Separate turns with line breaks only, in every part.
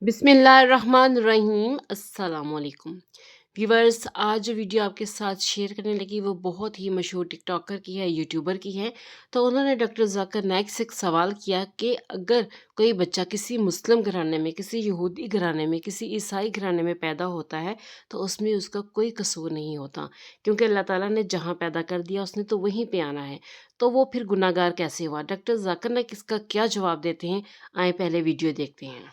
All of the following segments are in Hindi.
बिस्मिल्लाहिर्रहमानिर्रहीम। अस्सलाम वालेकुम व्यूवर्स। आज जो वीडियो आपके साथ शेयर करने लगी वो बहुत ही मशहूर टिकटॉकर की है, यूट्यूबर की है। तो उन्होंने डॉक्टर जाकिर नाइक से एक सवाल किया कि अगर कोई बच्चा किसी मुस्लिम घराने में, किसी यहूदी घराने में, किसी ईसाई घराने में पैदा होता है तो उसमें उसका कोई कसूर नहीं होता, क्योंकि अल्लाह ताला ने जहाँ पैदा कर दिया उसने तो वहीं पे आना है, तो वो फिर गुनाहगार कैसे हुआ। डॉक्टर जाकिर नाइक इसका क्या जवाब देते हैं, आए पहले वीडियो देखते हैं।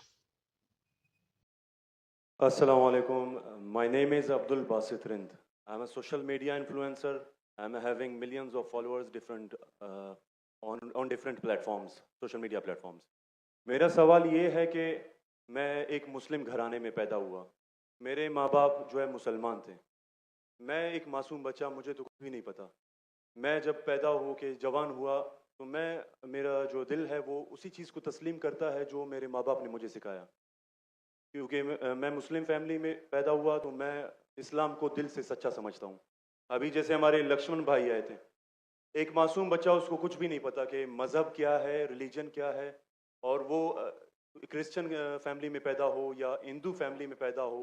Assalamu alaikum. My name is Abdul Basit Rind. I'm a social media influencer. I'm having millions of followers different on different platforms, social media platforms. मेरा सवाल ये है कि मैं एक मुस्लिम घराने में पैदा हुआ। मेरे माँ बाप जो है मुसलमान थे। मैं एक मासूम बच्चा, मुझे तो कुछ भी नहीं पता। मैं जब पैदा हो के जवान हुआ तो मेरा जो दिल है वो उसी चीज़ को तस्लीम करता है जो मेरे माँ बाप ने मुझे सिखाया। क्योंकि मैं मुस्लिम फैमिली में पैदा हुआ तो मैं इस्लाम को दिल से सच्चा समझता हूँ। अभी जैसे हमारे लक्ष्मण भाई आए थे, एक मासूम बच्चा, उसको कुछ भी नहीं पता कि मज़हब क्या है, रिलीजन क्या है, और वो क्रिश्चियन फैमिली में पैदा हो या हिंदू फैमिली में पैदा हो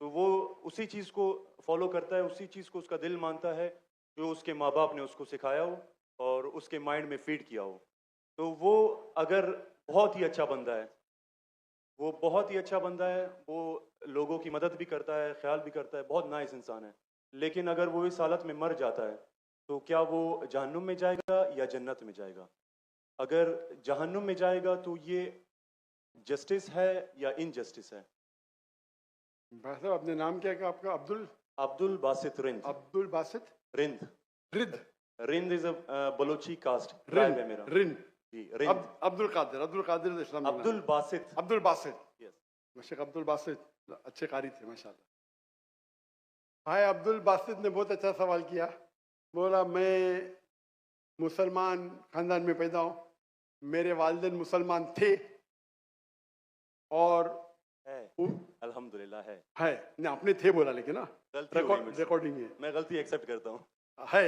तो वो उसी चीज़ को फॉलो करता है, उसी चीज़ को उसका दिल मानता है जो उसके माँ बाप ने उसको सिखाया हो और उसके माइंड में फीड किया हो। तो वो अगर बहुत ही अच्छा बंदा है, वो बहुत ही अच्छा बंदा है, वो लोगों की मदद भी करता है, ख्याल भी करता है, बहुत नाइस इंसान है। लेकिन अगर वो इस हालत में मर जाता है तो क्या वो जहन्नुम में जाएगा या जन्नत में जाएगा? अगर जहन्नुम में जाएगा तो ये जस्टिस है या इनजस्टिस है?
भाई साहब, अपने नाम क्या है आपका? Abdul
Abdul Basit Rind.
Abdul Basit
Rind.
Rind
Rind is a Balochi caste
रिन
ट्राइब है मेरा
रिन
जी। रिंद।
अब्दुल कादिर इस्लाम
अब्दुल बासित।
अब्दुल बासित।
यस।
शेख अब्दुल बासित अच्छे कारी थे माशाल्लाह। भाई अब्दुल बासित ने बहुत अच्छा सवाल किया। बोला मैं मुसलमान खानदान में पैदा हूँ, मेरे वालिदैन मुसलमान थे और
है, अल्हम्दुलिल्लाह
है नहीं, आपने थे बोला लेकिन ना
गलती हो गई मुझसे।
रिकॉर्डिंग है।
मैं गलती एक्सेप्ट करता हूँ।
है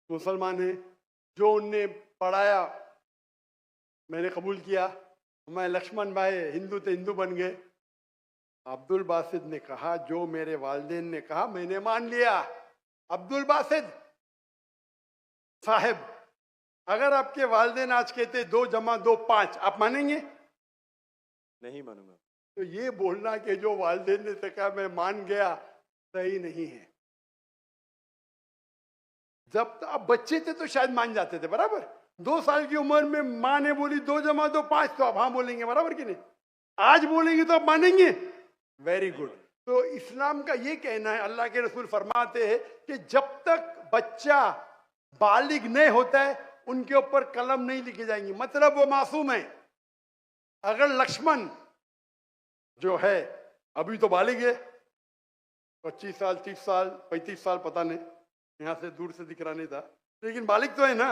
मुसलमान है, जो उनने पढ़ाया मैंने कबूल किया। मैं लक्ष्मण भाई हिंदू थे, हिंदू बन गए। अब्दुल बासित ने कहा जो मेरे वालिदैन ने कहा मैंने मान लिया। अब्दुल बासित साहब, अगर आपके वालिदैन आज कहते 2 जमा 2 5, आप मानेंगे?
नहीं मानूंगा।
तो ये बोलना कि जो वालिदैन ने कहा मैं मान गया, सही नहीं है। जब आप बच्चे थे तो शायद मान जाते थे, बराबर। 2 साल की उम्र में माँ ने बोली 2 जमा 2 5, तो आप हाँ बोलेंगे, बराबर कि नहीं? आज बोलेंगे तो आप मानेंगे। Very good. तो इस्लाम का ये कहना है, अल्लाह के रसूल फरमाते हैं कि जब तक बच्चा बालिग नहीं होता है उनके ऊपर कलम नहीं लिखी जाएंगी, मतलब वो मासूम है। अगर लक्ष्मण जो है अभी तो बालिग है, 25 साल 30 साल 35 साल पता नहीं, यहाँ से दूर से दिख रहा नहीं था, लेकिन बालिग तो है ना।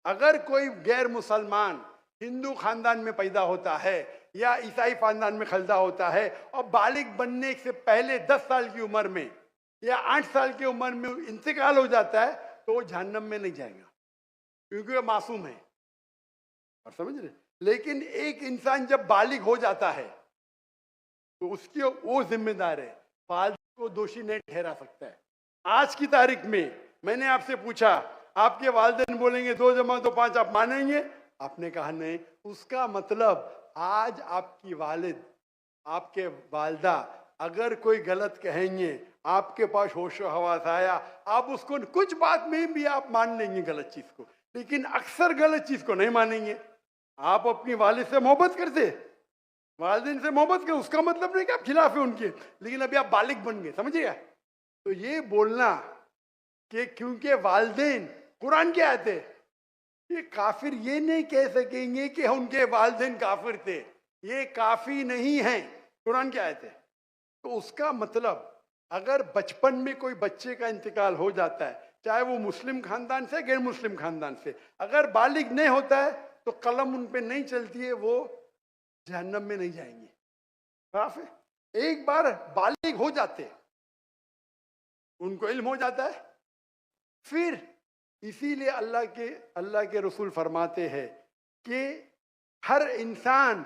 अगर कोई गैर मुसलमान हिंदू खानदान में पैदा होता है या ईसाई खानदान में खलदा होता है और बालिग बनने से पहले 10 साल की उम्र में या 8 साल की उम्र में इंतकाल हो जाता है तो वो जहन्नम में नहीं जाएगा, क्योंकि वो मासूम है। और समझ रहे? लेकिन एक इंसान जब बालिग हो जाता है तो उसकी वो जिम्मेदार है, फालतू को दोषी नहीं ठहरा सकता है। आज की तारीख में मैंने आपसे पूछा, आपके वालिदैन बोलेंगे 2 जमा 2 5, आप मानेंगे? आपने कहा नहीं। उसका मतलब आज आपकी वालिद, आपके वालदा अगर कोई गलत कहेंगे, आपके पास होशो हवास आया, आप उसको कुछ बात में भी आप मान लेंगे गलत चीज को, लेकिन अक्सर गलत चीज को नहीं मानेंगे। आप अपनी वालिद से मोहब्बत करते, वालिदैन से मोहब्बत कर, उसका मतलब नहीं कि आप खिलाफ है उनके, लेकिन अभी आप बालिग बन गए, समझिएगा। तो ये बोलना कि क्योंकि वालिदैन, कुरान क्या आयत है, ये काफिर ये नहीं कह सकेंगे कि उनके वालिदैन काफिर थे, ये काफी नहीं है। कुरान क्या आयत है? तो उसका मतलब अगर बचपन में कोई बच्चे का इंतकाल हो जाता है, चाहे वो मुस्लिम खानदान से गैर मुस्लिम खानदान से, अगर बालिग नहीं होता है तो कलम उन पे नहीं चलती है, वो जहन्नम में नहीं जाएंगे। साफ है। एक बार बालिग हो जाते, उनको इल्म हो जाता है, फिर इसीलिए अल्लाह के रसूल फरमाते हैं कि हर इंसान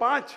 5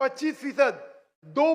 25%. 2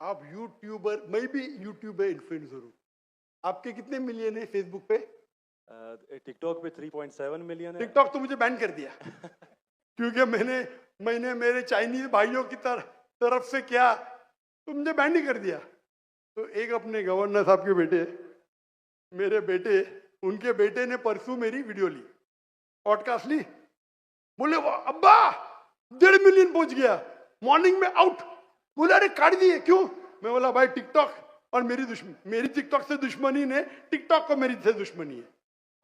आप यूट्यूबर, मैं भी यूट्यूबर इन्फ्लुएंसर हूँ. आपके कितने मिलियन है फेसबुक पे?
टिकटॉक पे 3.7 मिलियन है.
टिकटॉक तो मुझे बैन कर दिया क्योंकि मैंने मेरे चाइनीज भाइयों की तरफ से किया तो मुझे बैन ही कर दिया. तो एक अपने गवर्नर साहब के बेटे, मेरे बेटे, उनके बेटे ने परसों मेरी वीडियो ली, पॉडकास्ट ली, बोले वाह अब्बा 1.5 मिलियन पहुंच गया, मॉर्निंग में आउट. बोले अरे काट दिए क्यों? मैं बोला भाई टिकटॉक और मेरी टिकटॉक से दुश्मनी ने टिकटॉक को मेरी से दुश्मनी है.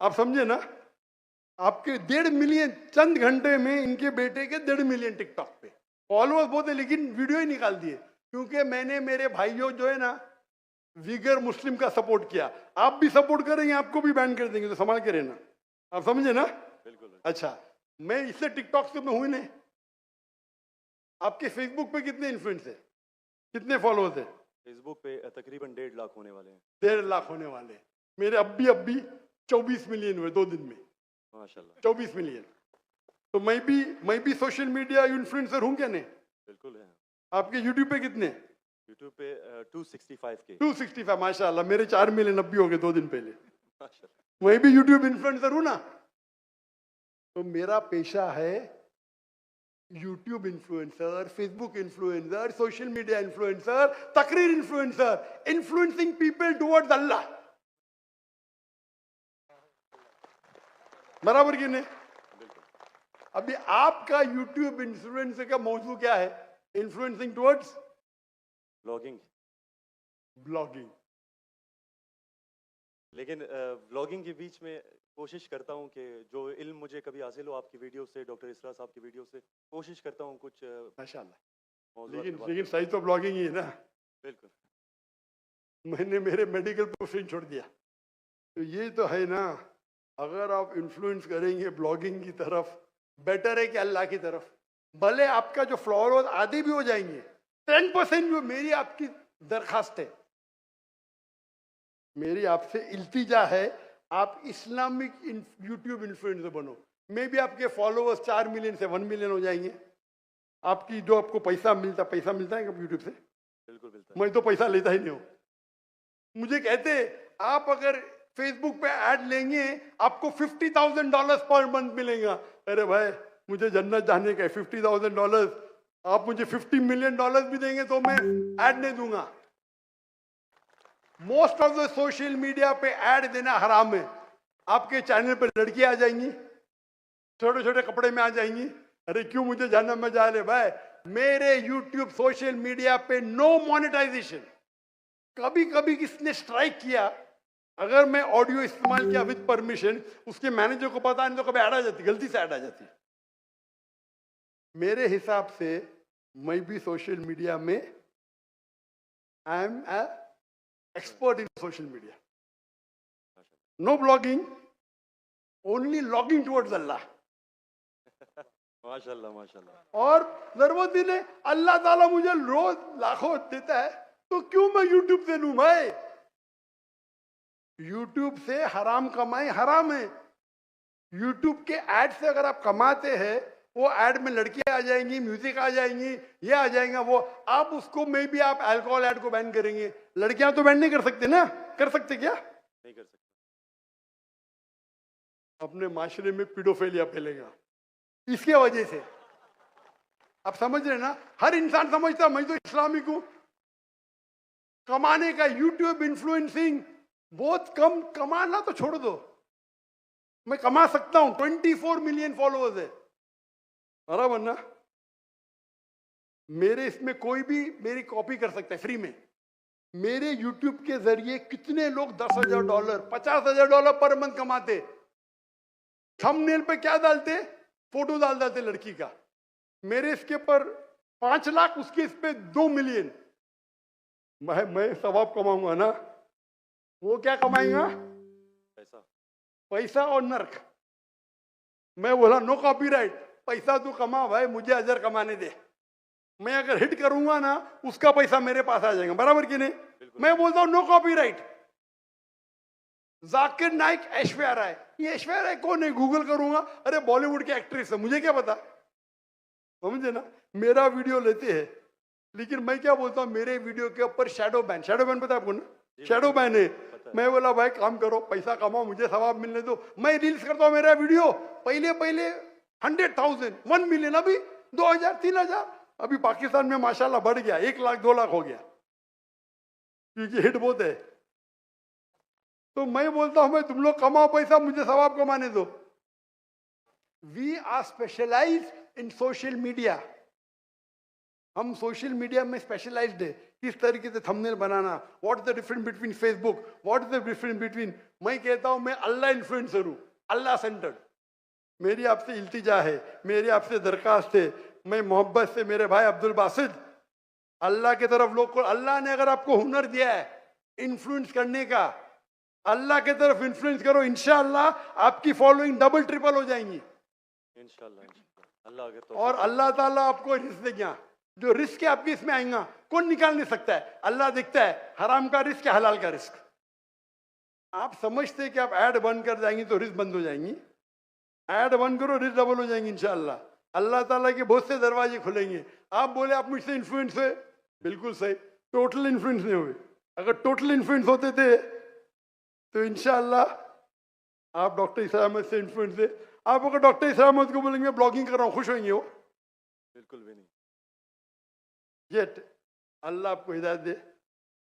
आप समझे ना? आपके 1.5 मिलियन चंद घंटे में इनके बेटे के 1.5 मिलियन टिकटॉक पे फॉलोअर्स बहुत है, लेकिन वीडियो ही निकाल दिए क्योंकि मैंने मेरे भाइयों जो है ना विगर मुस्लिम का सपोर्ट किया. आप भी सपोर्ट करेंगे आपको भी बैन कर देंगे, तो संभाल के रहना. आप समझे ना?
बिल्कुल.
अच्छा, मैं इससे टिकटॉक से मैं हुई नहीं. आपके फेसबुक पे कितने इन्फ्लुएंस है, कितने फॉलोअर्स है?
फेसबुक पे तकरीबन 1.5 लाख होने वाले हैं.
1.5 लाख होने वाले हैं. मेरे अभी 24 मिलियन हुए 2 दिन में.
माशाल्लाह.
24 मिलियन. तो मैं भी सोशल मीडिया इन्फ्लुएंसर हूँ क्या? नहीं.
बिल्कुल है.
आपके यूट्यूब पे कितने?
यूट्यूब पे 265K.
265. माशाल्लाह, मेरे 4 मिलियन अभी हो गए 2 दिन पहले.
माशाल्लाह.
मैं भी यूट्यूब इन्फ्लुएंसर हूँ ना. तो मेरा पेशा है YouTube influencer, Facebook influencer, social media influencer, तकरीर इन्फ्लुएंसर, इन्फ्लुएंसिंग पीपल टुवर्ड्स अल्लाह. बराबर कि नहीं? अभी आपका यूट्यूब इन्फ्लुएंसर का मौजू क्या है? Influencing towards
blogging.
ब्लॉगिंग.
लेकिन ब्लॉगिंग के बीच में कोशिश करता हूँ कि जो इल्म मुझे कभी हासिल हो आपकी वीडियो से, डॉक्टर इसरा साहब की वीडियो से, कोशिश करता हूँ कुछ
माशाल्लाह.
मौज़ूआत पे बात
लेकिन
करूं.
सही तो ब्लॉगिंग ही है ना.
बिल्कुल.
मैंने मेरे मेडिकल प्रोफेशन छोड़ दिया. तो ये तो है ना, अगर आप इन्फ्लुएंस करेंगे ब्लॉगिंग की तरफ, बेटर है कि अल्लाह की तरफ. भले आपका जो फॉलोअर्स आधे भी हो जाएंगे, 10% जो मेरी आपकी दरखास्त है, मेरी आपसे इल्तिजा है, आप इस्लामिक यूट्यूब इन्फ्लुएंसर बनो. मे भी आपके फॉलोअर्स 4 मिलियन से 1 मिलियन हो जाएंगे. आपकी जो आपको पैसा मिलता है कब यूट्यूब से?
बिल्कुल मिलता है.
मैं तो पैसा लेता ही नहीं हूँ. मुझे कहते आप अगर फेसबुक पे ऐड लेंगे आपको $50,000 पर मंथ मिलेगा. अरे भाई, मुझे जन्नत जाने का है. $50,000 आप मुझे $50 मिलियन भी देंगे तो मैं ऐड नहीं दूंगा. Most of the social media पे ऐड देना हराम है. आपके चैनल पे लड़कियां आ जाएंगी, छोटे छोटे कपड़े में आ जाएंगी. अरे क्यों मुझे जन्नत में जा रहे भाई? मेरे यूट्यूब सोशल मीडिया पे नो मोनेटाइजेशन. कभी कभी किसने स्ट्राइक किया, अगर मैं ऑडियो इस्तेमाल किया विद परमिशन, उसके मैनेजर को पता नहीं तो कभी ऐड आ जाती, गलती से ऐड आ जाती. मेरे हिसाब से मैं भी सोशल मीडिया में I am expert in social media. No blogging, only logging towards Allah.
माशाल्लाह. माशाल्लाह.
और जरूरत ही नहीं, अल्लाह ताला मुझे रोज लाखों देता है तो क्यों मैं यूट्यूब से लूं भाई? यूट्यूब से हराम कमाई हराम है. यूट्यूब के ऐड से अगर आप कमाते हैं, वो ऐड में लड़कियां आ जाएंगी, म्यूजिक आ जाएंगी, ये आ जाएगा वो. आप उसको में भी आप अल्कोहल ऐड को बैन करेंगे. लड़कियां तो बैन नहीं कर सकते ना? कर सकते क्या?
नहीं कर सकते.
अपने माशरे में पीडोफिलिया फैलेगा इसके वजह से. आप समझ रहे ना? हर इंसान समझता मैं तो इस्लामिक हूं. कमाने का यूट्यूब इन्फ्लुएंसिंग बहुत कम. कमाना तो छोड़ दो, मैं कमा सकता हूं. 24 मिलियन फॉलोअर्स है, बराबर ना? मेरे इसमें कोई भी मेरी कॉपी कर सकता है फ्री में. मेरे यूट्यूब के जरिए कितने लोग $10,000 $50,000 पर मंथ कमाते. थंबनेल पे क्या डालते? फोटो डाल देते लड़की का. मेरे इसके पर 5 लाख, उसके इस पे 2 मिलियन. मैं सवाब कमाऊंगा ना, वो क्या कमाएगा? पैसा और नर्क. मैं बोला नो कॉपीराइट. पैसा तू कमा भाई, मुझे अजर कमाने दे. मैं अगर हिट करूंगा ना, उसका पैसा मेरे पास आ जाएगा. बराबर कि नहीं? मैं बोलता हूं नो कॉपीराइट. जाकिर नाइक, ऐश्वर्या राय. ये ऐश्वर्या राय कौन है? गूगल करूंगा, अरे बॉलीवुड की एक्ट्रेस है, मुझे क्या पता. समझे ना? मेरा वीडियो लेते हैं, लेकिन मैं क्या बोलता हूँ, मेरे वीडियो के ऊपर शैडो बैन पता है आपको ना,
जी,
शैडो बैन है।
पता है।
मैं बोला भाई काम करो, पैसा कमाओ, मुझे सवाब मिलने दो। मैं रील्स करता हूँ, मेरा वीडियो पहले 100,000 1 मिलियन, अभी 2,000 3,000, अभी पाकिस्तान में माशाल्लाह बढ़ गया, 1 लाख 2 लाख हो गया, क्योंकि हिट बहुत है। तो मैं बोलता हूँ भाई तुम लोग कमाओ पैसा, मुझे सवाब कमाने दो। We are specialise in social media, हम सोशल मीडिया में स्पेशलाइज्ड है। किस तरीके से थंबनेल बनाना, what is the difference between Facebook, what is the difference between, मैं कहता हूं मैं अल्लाह इन्फ्लुएंसर हूं, अल्लाह सेंटर्ड। मेरी आपसे इल्तिजा है, मेरी आपसे दरखास्त है, मैं मोहब्बत से मेरे भाई अब्दुल बासित, अल्लाह की तरफ लोग को, अल्लाह ने अगर आपको हुनर दिया है इन्फ्लुएंस करने का, अल्लाह की तरफ इन्फ्लुएंस करो, इंशाअल्लाह आपकी फॉलोइंग डबल ट्रिपल हो जाएंगी।
इंशाल्लाह अल्लाह अगर तो
और अल्लाह ताला आपको रिस्क देगा, जो रिस्क है आपके इसमें आएगा, कौन निकाल नहीं सकता है, अल्लाह देखता है हराम का रिस्क है हलाल का रिस्क। आप समझते हैं कि आप ऐड बंद कर जाएंगी तो रिस्क बंद हो जाएंगी, ऐड बंद करो रिस्क डबल हो जाएंगी इंशाअल्लाह। अल्लाह ताला के बहुत से दरवाजे खुलेंगे। आप बोले आप मुझसे इन्फ्लुएंस हुए, बिल्कुल सही, टोटल इन्फ्लुएंस नहीं हुए। अगर टोटल इन्फ्लुएंस होते थे तो इंशाअल्लाह आप डॉक्टर इसरार अहमद से इन्फ्लुएंस थे। आप अगर डॉक्टर इसरार अहमद को बोलेंगे ब्लॉगिंग कर रहा हूँ, खुश होंगे वो?
बिल्कुल भी नहीं।
येट अल्लाह आपको हिदायत दे,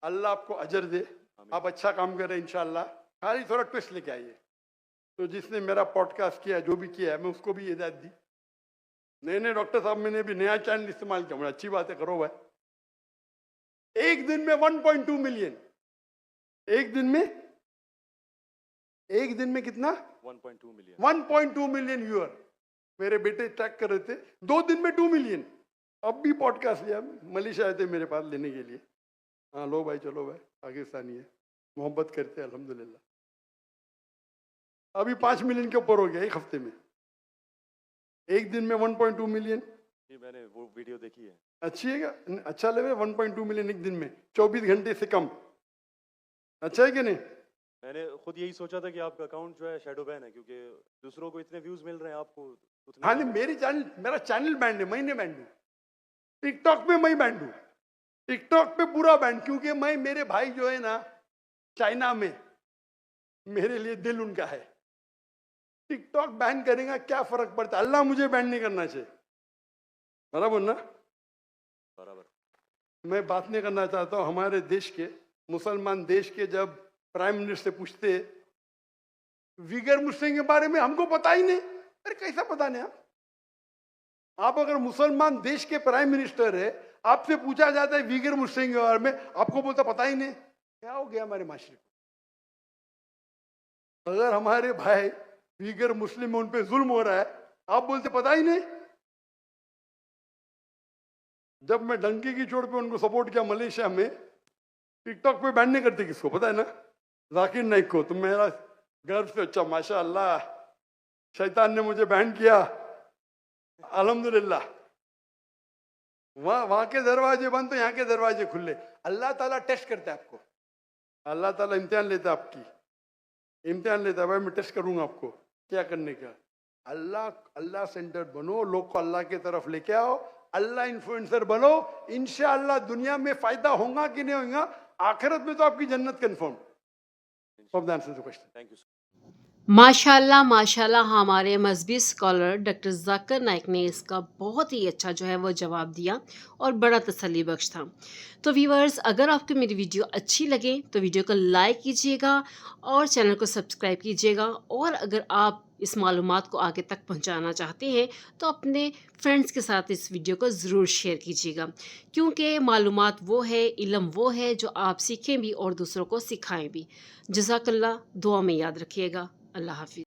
अल्लाह आपको अजर दे, आप अच्छा काम कर रहे हैं इंशाअल्लाह। खाली थोड़ा ट्विस्ट लेके आइए। तो जिसने मेरा पॉडकास्ट किया, जो भी किया है, मैं उसको भी हिदायत दी। नए डॉक्टर साहब, मैंने भी नया चैनल इस्तेमाल किया, अच्छी बात है, करो भाई। एक दिन में 1.2 मिलियन, एक दिन में कितना?
1.2 मिलियन
1.2 मिलियन व्यूअर। मेरे बेटे ट्रैक कर रहे थे, 2 दिन में 2 मिलियन। अब भी पॉडकास्ट लिया, मलेशिया आए थे मेरे पास लेने के लिए। हाँ लो भाई, चलो भाई, पाकिस्तानी है, मोहब्बत करते हैं अल्हम्दुलिल्लाह। अभी 5 मिलियन के ऊपर हो गया एक हफ्ते में, एक दिन में 1.2 मिलियन।
जी, मैंने वो वीडियो देखी है।
अच्छी है क्या? अच्छा लगे 1.2 मिलियन एक दिन में, 24 घंटे से कम, अच्छा है कि नहीं?
मैंने खुद यही सोचा था कि आपका अकाउंट जो है शैडो बैन है, क्योंकि दूसरों को इतने व्यूज मिल रहे हैं, आपको उतने
हाँ नहीं, मेरा चैनल बैंड है, मैं नहीं बैंड हूँ। टिकटॉक पे मैं बैंड हूँ, टिकटॉक पे पूरा बैंड, क्योंकि मेरे भाई जो है ना चाइना में, मेरे लिए दिल उनका है। टिकटॉक बैन करेगा क्या फर्क पड़ता है, अल्लाह मुझे बैन नहीं करना चाहिए, बराबर ना?
बराबर।
मैं बात नहीं करना चाहता हूँ हमारे देश के, मुसलमान देश के, जब प्राइम मिनिस्टर से पूछते विगर मुस्लिम के बारे में, हमको पता ही नहीं। अरे कैसा पता नहीं? आप अगर मुसलमान देश के प्राइम मिनिस्टर है, आपसे पूछा जाता है विगर मुस्लिम के बारे में, आपको बोलता पता ही नहीं। क्या हो गया हमारे माशरे को? अगर हमारे भाई विगर मुस्लिम, उन पे जुल्म हो रहा है, आप बोलते पता ही नहीं। जब मैं डंकी की चोट पे उनको सपोर्ट किया मलेशिया में, टिकटॉक पे बैन नहीं करते किसको, पता है ना? जाकिर नाइक को। तो मेरा गर्व से, अच्छा माशाअल्लाह, शैतान ने मुझे बैन किया, अल्हम्दुलिल्लाह। वहां के दरवाजे बंद तो यहाँ के दरवाजे खुले। अल्लाह ताला टेस्ट करता है आपको, अल्लाह ताला इम्तिहान लेता है, आपकी इम्तिहान लेता है। भाई मैं टेस्ट करूंगा आपको क्या करने का। अल्लाह सेंटर्ड बनो, लोग को अल्लाह की तरफ लेके आओ, अल्लाह इन्फ्लुएंसर बनो, इंशाअल्लाह दुनिया में फायदा होगा कि नहीं होगा, आखिरत में तो आपकी जन्नत कंफर्म।
Thank you.
माशाल्लाह माशाल्लाह, हमारे मजहबी स्कॉलर डॉक्टर जाकिर नाइक ने इसका बहुत ही अच्छा जो है वो जवाब दिया और बड़ा तसल्ली बख्श था। तो व्यूअर्स, अगर आपको मेरी वीडियो अच्छी लगे तो वीडियो को लाइक कीजिएगा और चैनल को सब्सक्राइब कीजिएगा। और अगर आप इस मालूमात को आगे तक पहुंचाना चाहते हैं तो अपने फ्रेंड्स के साथ इस वीडियो को ज़रूर शेयर कीजिएगा, क्योंकि मालूमात वो है, इल्म वो है जो आप सीखें भी और दूसरों को सिखाएं भी। जज़ाकल्लाह, दुआ में याद रखिएगा। अल्लाह हाफिज़।